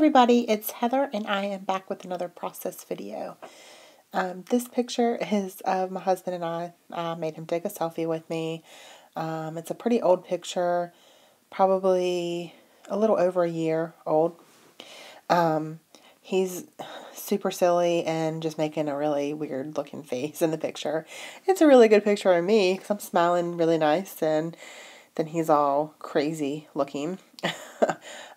everybody, it's Heather and I am back with another process video. This picture is of my husband and I made him take a selfie with me. It's a pretty old picture, probably a little over a year old. He's super silly and just making a really weird looking face in the picture. It's a really good picture of me because I'm smiling really nice, and then he's all crazy looking.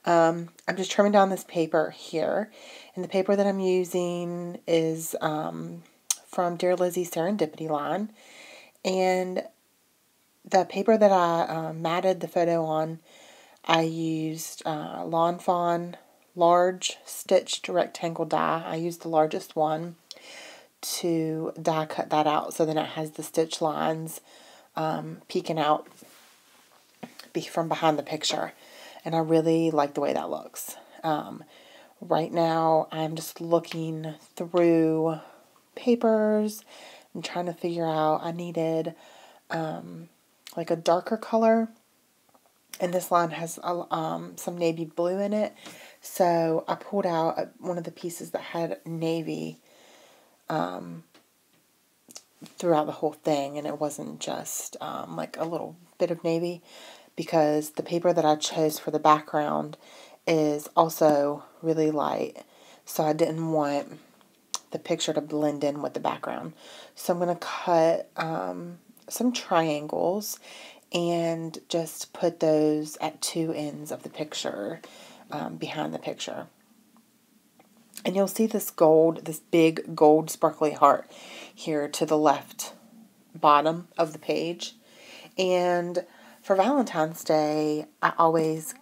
I'm just trimming down this paper here, and the paper that I'm using is from Dear Lizzie's Serendipity line, and the paper that I matted the photo on, I used Lawn Fawn large stitched rectangle die. I used the largest one to die cut that out so then it has the stitch lines peeking out from behind the picture. And I really like the way that looks. Right now, I'm just looking through papers and trying to figure out, I needed like a darker color. And this line has some navy blue in it. So I pulled out one of the pieces that had navy throughout the whole thing. And it wasn't just like a little bit of navy, because the paper that I chose for the background is also really light. So I didn't want the picture to blend in with the background. So I'm going to cut some triangles and just put those at two ends of the picture, behind the picture. And you'll see this big gold sparkly heart here to the left bottom of the page. And for Valentine's Day, I always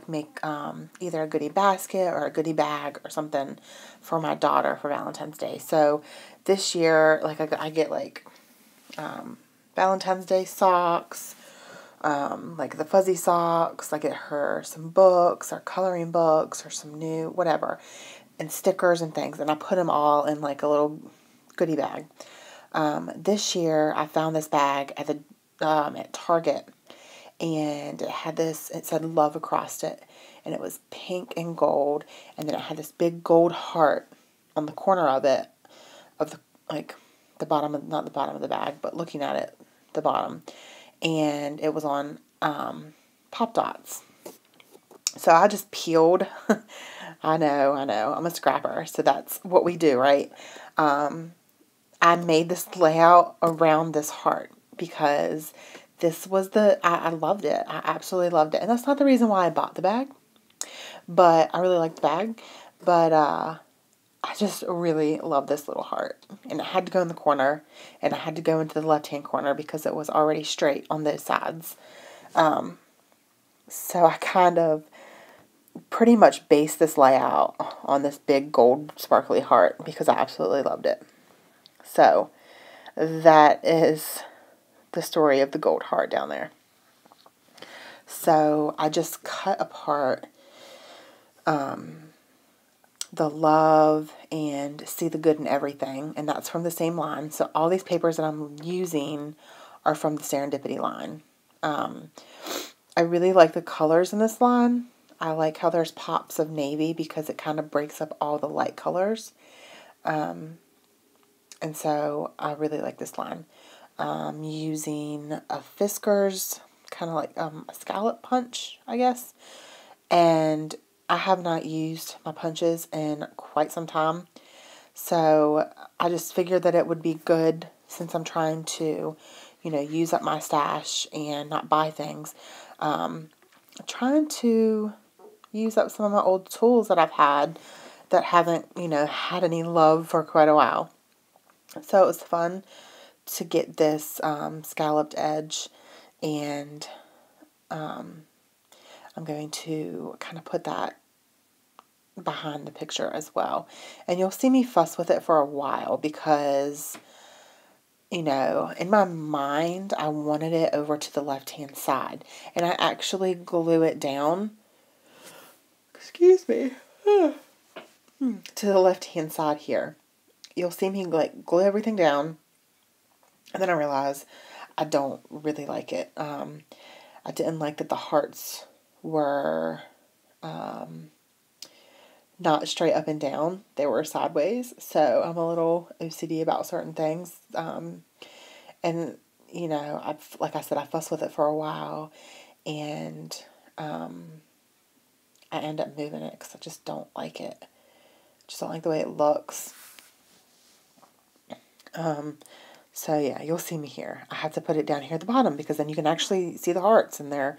make either a goodie basket or a goodie bag or something for my daughter for Valentine's Day. So this year, I get Valentine's Day socks, like the fuzzy socks. I get her some books or coloring books or some new whatever, and stickers and things, and I put them all in like a little goodie bag. This year, I found this bag at Target. And it said love across it, and it was pink and gold, and then it had this big gold heart on the corner of it, the bottom of, not the bottom of the bag, but looking at it, the bottom, and it was on Pop Dots. So I just peeled. I know, I'm a scrapper, so that's what we do, right? I made this layout around this heart because this was I loved it. I absolutely loved it. And that's not the reason why I bought the bag, but I really liked the bag. But I just really love this little heart. And it had to go in the corner, and I had to go into the left-hand corner because it was already straight on those sides. So I kind of pretty much based this layout on this big gold sparkly heart because I absolutely loved it. So that is the story of the gold heart down there. So I just cut apart the love and see the good in everything, and that's from the same line. So all these papers that I'm using are from the Serendipity line. I really like the colors in this line. I like how there's pops of navy because it kind of breaks up all the light colors. And so I really like this line. Using a Fiskars, kind of like a scallop punch, I guess. And I have not used my punches in quite some time. So I just figured that it would be good, since I'm trying to, use up my stash and not buy things. Trying to use up some of my old tools that I've had that haven't, had any love for quite a while. So it was fun to get this scalloped edge, and I'm going to kind of put that behind the picture as well. And you'll see me fuss with it for a while because, in my mind, I wanted it over to the left-hand side. And I actually glue it down, excuse me, to the left-hand side here. You'll see me glue everything down. And then I realized I don't really like it. I didn't like that the hearts were not straight up and down. They were sideways. So I'm a little OCD about certain things. And, you know, like I said, I fussed with it for a while. And I end up moving it because I just don't like it. Just don't like the way it looks. So yeah, you'll see me here. I have to put it down here at the bottom because then you can actually see the hearts and they're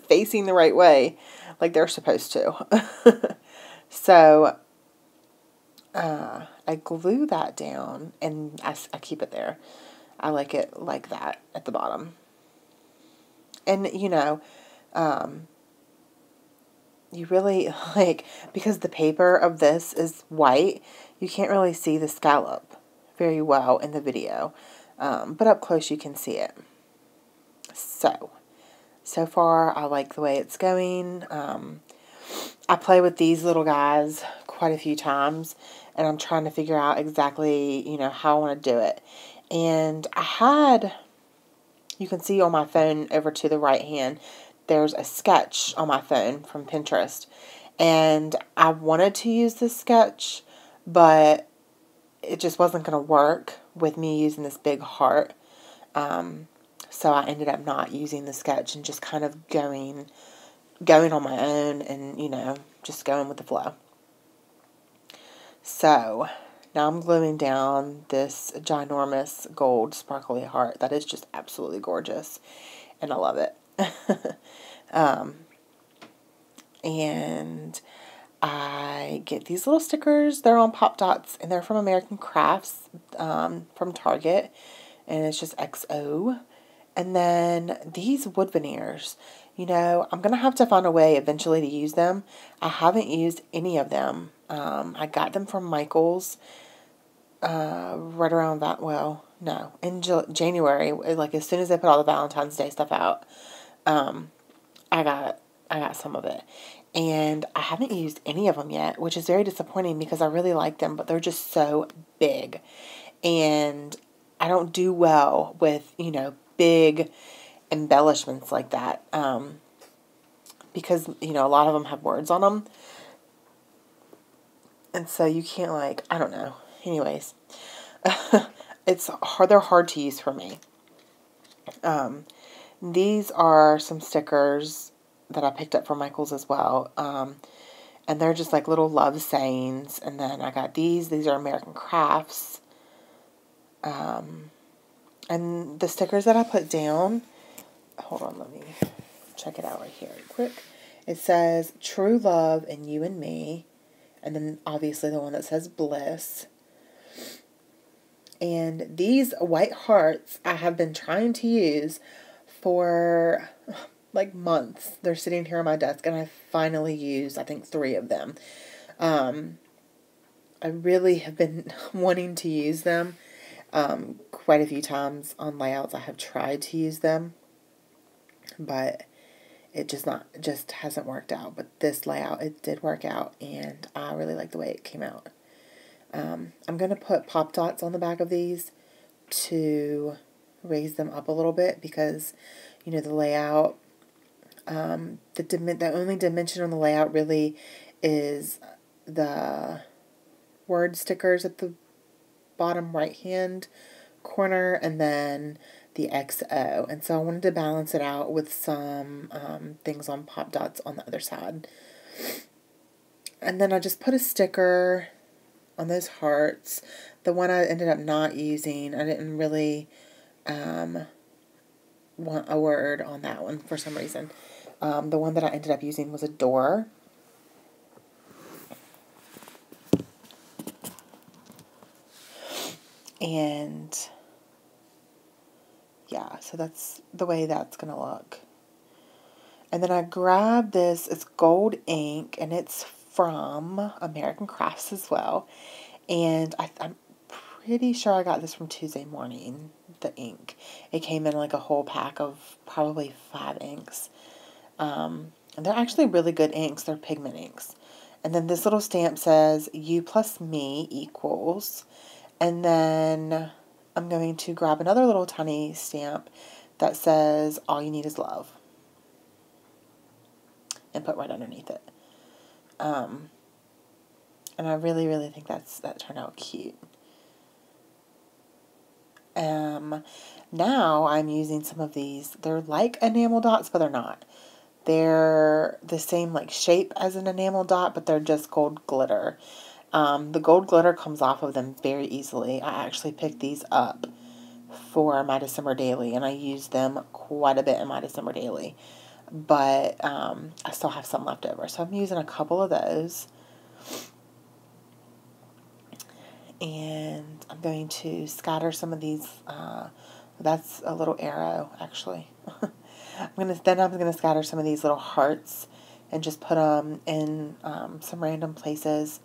facing the right way like they're supposed to. So I glue that down and I keep it there. I like it like that at the bottom. And, you know, you really, like, because the paper of this is white, you can't really see the scallop very well in the video. But up close you can see it. So far I like the way it's going. I play with these little guys quite a few times, and I'm trying to figure out exactly, you know, how I want to do it. And you can see on my phone over to the right hand, there's a sketch on my phone from Pinterest. And I wanted to use this sketch, but it just wasn't going to work with me using this big heart. So I ended up not using the sketch and just kind of going on my own and, you know, just going with the flow. So now I'm gluing down this ginormous gold sparkly heart that is just absolutely gorgeous, and I love it. And I get these little stickers. They're on Pop Dots, and they're from American Crafts, from Target, and it's just XO. And then these wood veneers, you know, I'm going to have to find a way eventually to use them. I haven't used any of them. I got them from Michael's right around that, well, no, in January, like as soon as they put all the Valentine's Day stuff out, I got some of it. And I haven't used any of them yet, which is very disappointing because I really like them, but they're just so big. And I don't do well with, you know, big embellishments like that. Because, you know, a lot of them have words on them. And so you can't, like, I don't know. Anyways, they're hard to use for me. These are some stickers that I picked up from Michael's as well. And they're just like little love sayings. And then I got these. These are American Crafts. And the stickers that I put down, hold on, let me check it out right here quick. It says True Love and You and Me. And then obviously the one that says Bliss. And these white hearts I have been trying to use for like months. They're sitting here on my desk, and I finally used, I think, 3 of them. I really have been wanting to use them. Quite a few times on layouts I have tried to use them, but it just hasn't worked out. But this layout, it did work out, and I really like the way it came out. I'm going to put Pop Dots on the back of these to raise them up a little bit because, you know, the layout, the only dimension on the layout really is the word stickers at the bottom right hand corner and then the XO. And so I wanted to balance it out with some things on Pop Dots on the other side. And then I just put a sticker on those hearts. The one I ended up not using, I didn't really want a word on that one for some reason. The one that I ended up using was a door. And yeah, so that's the way that's going to look. And then I grabbed this, it's gold ink, and it's from American Crafts as well. And I'm pretty sure I got this from Tuesday Morning, the ink. It came in like a whole pack of probably 5 inks. And they're actually really good inks. They're pigment inks. And then this little stamp says, You plus me equals. And then I'm going to grab another little tiny stamp that says, All you need is love. And put right underneath it. And I really, really think that turned out cute. Now I'm using some of these. They're like enamel dots, but they're not. They're the same like shape as an enamel dot, but they're just gold glitter. The gold glitter comes off of them very easily. I actually picked these up for my December daily, and I use them quite a bit in my December daily. But I still have some left over, so I'm using a couple of those. And I'm going to scatter some of these. That's a little arrow, actually. I'm gonna scatter some of these little hearts and just put them in some random places.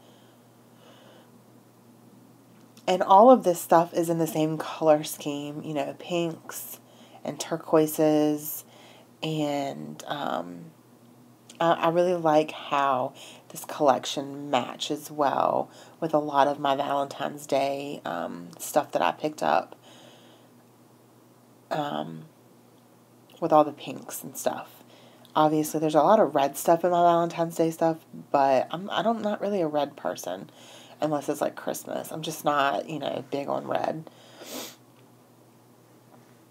And all of this stuff is in the same color scheme, you know, pinks and turquoises. And I really like how this collection matches well with a lot of my Valentine's Day stuff that I picked up with all the pinks and stuff. Obviously, there's a lot of red stuff in my Valentine's Day stuff, but I'm not really a red person unless it's like Christmas. I'm just not, you know, big on red.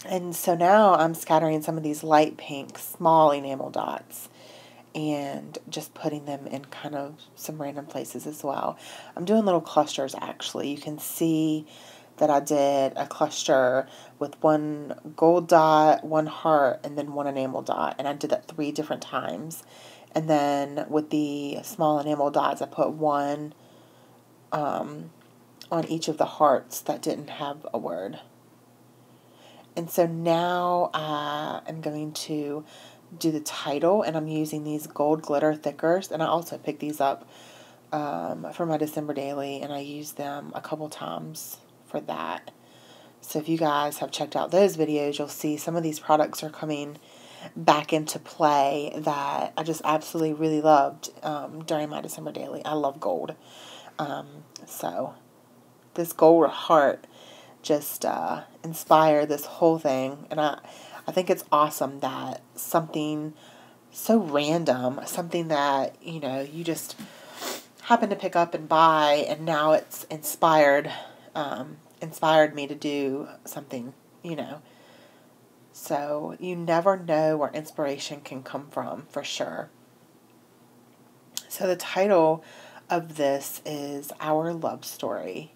And so now I'm scattering some of these light pink small enamel dots and just putting them in kind of some random places as well. I'm doing little clusters actually. You can see that I did a cluster with one gold dot, one heart, and then one enamel dot. And I did that 3 different times. And then with the small enamel dots, I put one on each of the hearts that didn't have a word. And so now I am going to do the title, and I'm using these gold glitter thickers, and I also picked these up for my December daily, and I used them a couple times for that. So if you guys have checked out those videos, you'll see some of these products are coming back into play that I just absolutely really loved during my December daily. I love gold. So this gold heart just inspired this whole thing, and I think it's awesome that something so random, something that, you know, you just happen to pick up and buy, and now it's inspired me to do something, you know. So you never know where inspiration can come from, for sure. So the title of this is Our Love Story.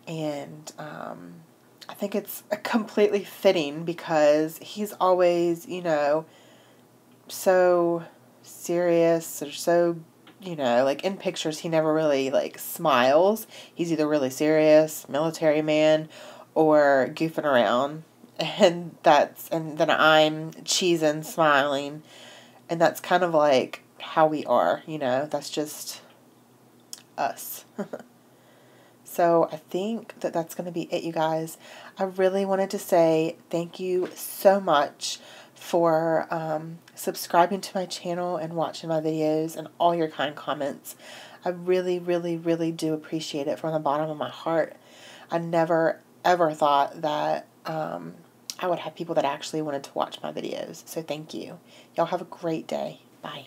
And I think it's completely fitting because he's always, you know, so serious or so, you know, like in pictures he never really like smiles. He's either really serious, military man, or goofing around. And then I'm cheesing, smiling. And that's kind of like how we are, you know, that's just us. So I think that that's going to be it, you guys. I really wanted to say thank you so much for subscribing to my channel and watching my videos and all your kind comments. I really, really, really do appreciate it from the bottom of my heart. I never, ever thought that I would have people that actually wanted to watch my videos. So thank you. Y'all have a great day. Bye.